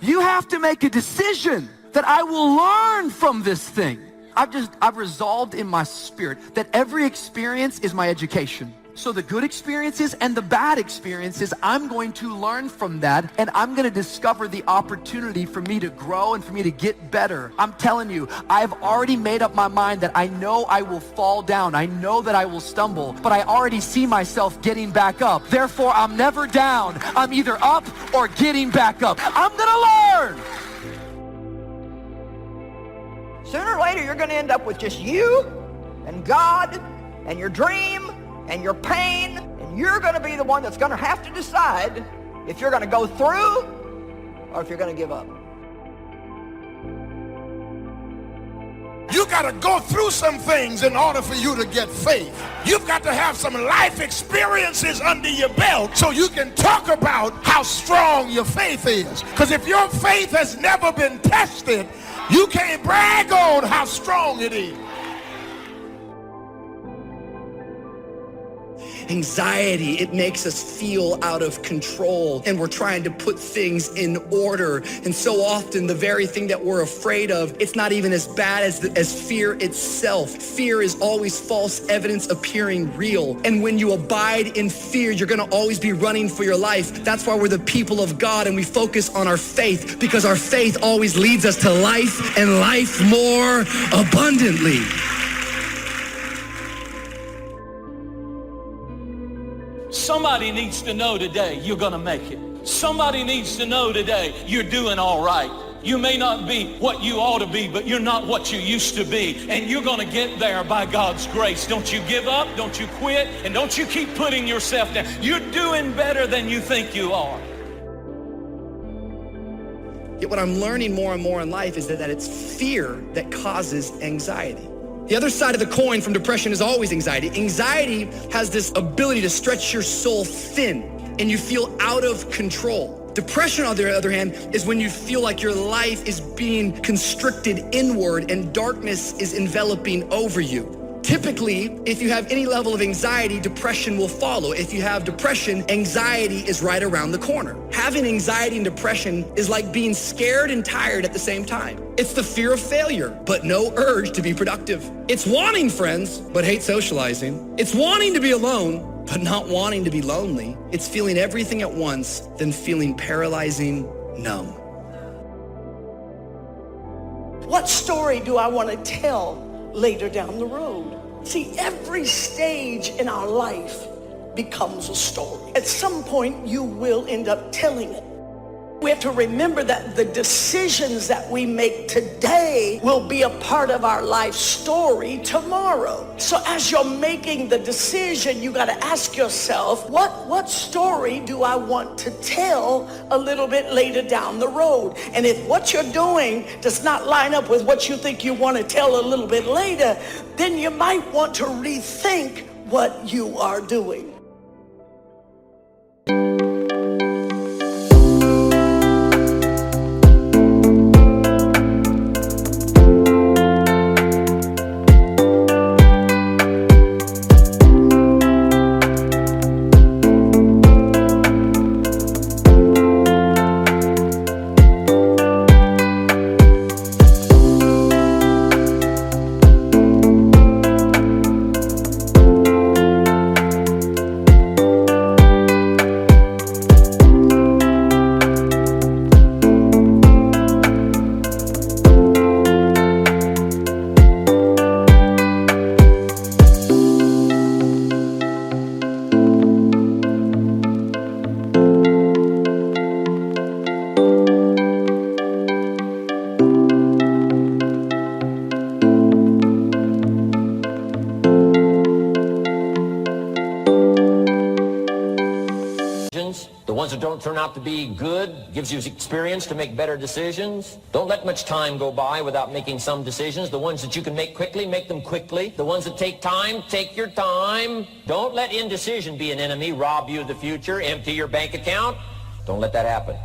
You have to make a decision that I will learn from this thing. I've resolved in my spirit that every experience is my education. So the good experiences and the bad experiences, I'm going to learn from that, and I'm going to discover the opportunity for me to grow and for me to get better. I'm telling you, I've already made up my mind that I know I will fall down. I know that I will stumble, but I already see myself getting back up. Therefore, I'm never down. I'm either up or getting back up. I'm going to learn. Sooner or later, you're going to end up with just you and God and your dream and your pain, and you're going to be the one that's going to have to decide if you're going to go through or if you're going to give up. You got to go through some things in order for you to get faith. You've got to have some life experiences under your belt so you can talk about how strong your faith is. Because if your faith has never been tested, you can't brag on how strong it is. Anxiety, it makes us feel out of control, and we're trying to put things in order. And so often the very thing that we're afraid of, it's not even as bad as fear itself. Fear is always false evidence appearing real. And when you abide in fear, you're gonna always be running for your life. That's why we're the people of God, and we focus on our faith, because our faith always leads us to life, and life more abundantly. Somebody needs to know today you're going to make it. Somebody needs to know today you're doing all right. You may not be what you ought to be, but you're not what you used to be. And you're going to get there by God's grace. Don't you give up, don't you quit, and don't you keep putting yourself down. You're doing better than you think you are. Yet what I'm learning more and more in life is that it's fear that causes anxiety. The other side of the coin from depression is always anxiety. Anxiety has this ability to stretch your soul thin, and you feel out of control. Depression, on the other hand, is when you feel like your life is being constricted inward and darkness is enveloping over you. Typically, if you have any level of anxiety, depression will follow. If you have depression, anxiety is right around the corner. Having anxiety and depression is like being scared and tired at the same time. It's the fear of failure, but no urge to be productive. It's wanting friends, but hate socializing. It's wanting to be alone, but not wanting to be lonely. It's feeling everything at once, then feeling paralyzing numb. What story do I want to tell later down the road? See, every stage in our life becomes a story. At some point, you will end up telling it. We have to remember that the decisions that we make today will be a part of our life story tomorrow. So as you're making the decision, you got to ask yourself, what story do I want to tell a little bit later down the road? And if what you're doing does not line up with what you think you want to tell a little bit later, then you might want to rethink what you are doing. The ones that don't turn out to be good gives you experience to make better decisions. Don't let much time go by without making some decisions. The ones that you can make quickly, make them quickly. The ones that take time, take your time. Don't let indecision be an enemy, rob you of the future, empty your bank account. Don't let that happen.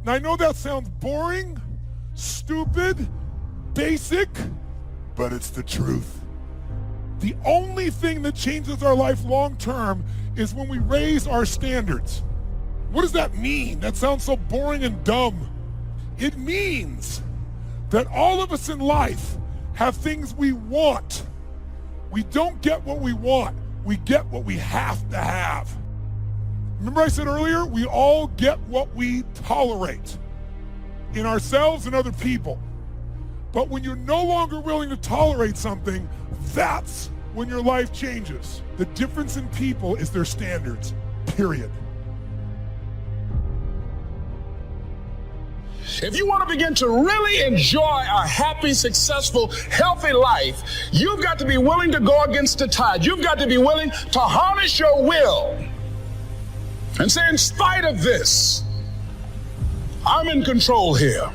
Now I know that sounds boring, stupid, basic, but it's the truth. The only thing that changes our life long term is when we raise our standards. What does that mean? That sounds so boring and dumb. It means that all of us in life have things we want. We don't get what we want. We get what we have to have. Remember I said earlier, we all get what we tolerate in ourselves and other people. But when you're no longer willing to tolerate something, that's when your life changes. The difference in people is their standards, period. If you want to begin to really enjoy a happy, successful, healthy life, you've got to be willing to go against the tide. You've got to be willing to harness your will and say, in spite of this, I'm in control here.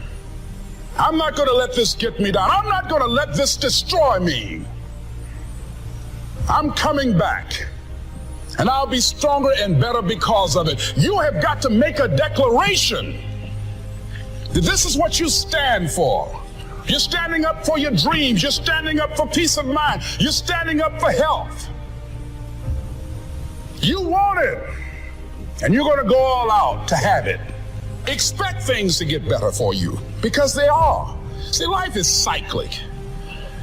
I'm not going to let this get me down. I'm not going to let this destroy me. I'm coming back, and I'll be stronger and better because of it. You have got to make a declaration. This is what you stand for. You're standing up for your dreams. You're standing up for peace of mind. You're standing up for health. You want it, and you're going to go all out to have it. Expect things to get better for you, because they are. See, life is cyclic.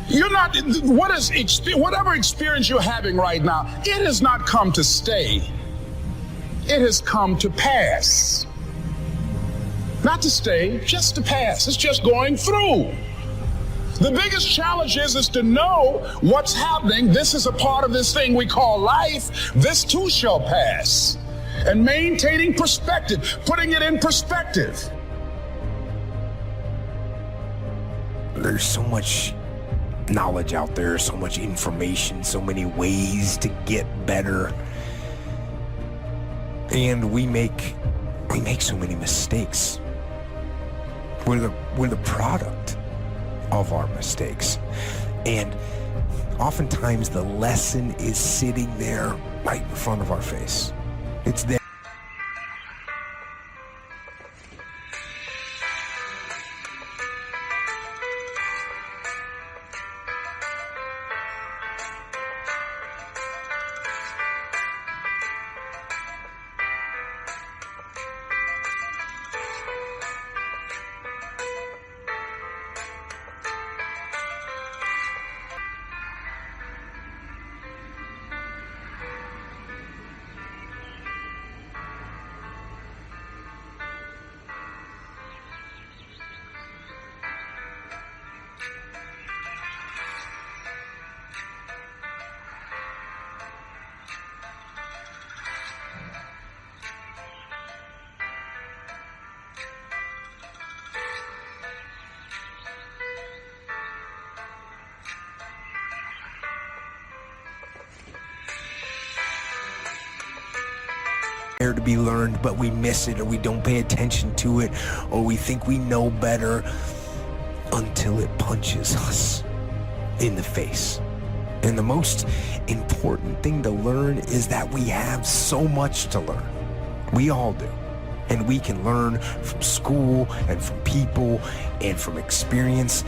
You're not, whatever experience you're having right now, it has not come to stay. It has come to pass. Not to stay, just to pass. It's just going through. The biggest challenge is to know what's happening. This is a part of this thing we call life. This too shall pass. And maintaining perspective, putting it in perspective. There's so much knowledge out there, so much information, so many ways to get better. And we make so many mistakes. We're the product of our mistakes. And oftentimes the lesson is sitting there right in front of our face. It's there. To be learned, but we miss it, or we don't pay attention to it, or we think we know better until it punches us in the face. And the most important thing to learn is that we have so much to learn. We all do. And we can learn from school and from people and from experience,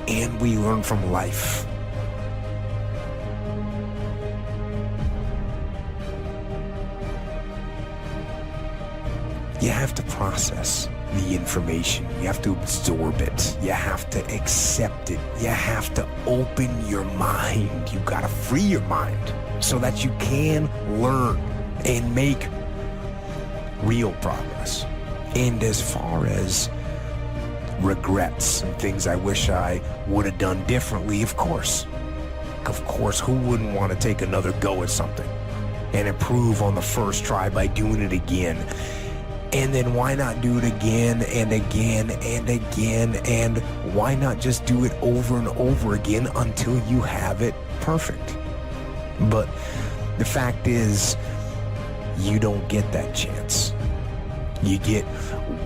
and we learn from life. You have to process the information. You have to absorb it. You have to accept it. You have to open your mind. You gotta free your mind so that you can learn and make real progress. And as far as regrets and things I wish I would have done differently, of course, who wouldn't want to take another go at something and improve on the first try by doing it again? And then why not do it again and again and again? And why not just do it over and over again until you have it perfect? But the fact is, you don't get that chance. You get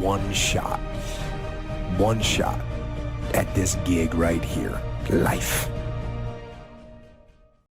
one shot at this gig right here, life.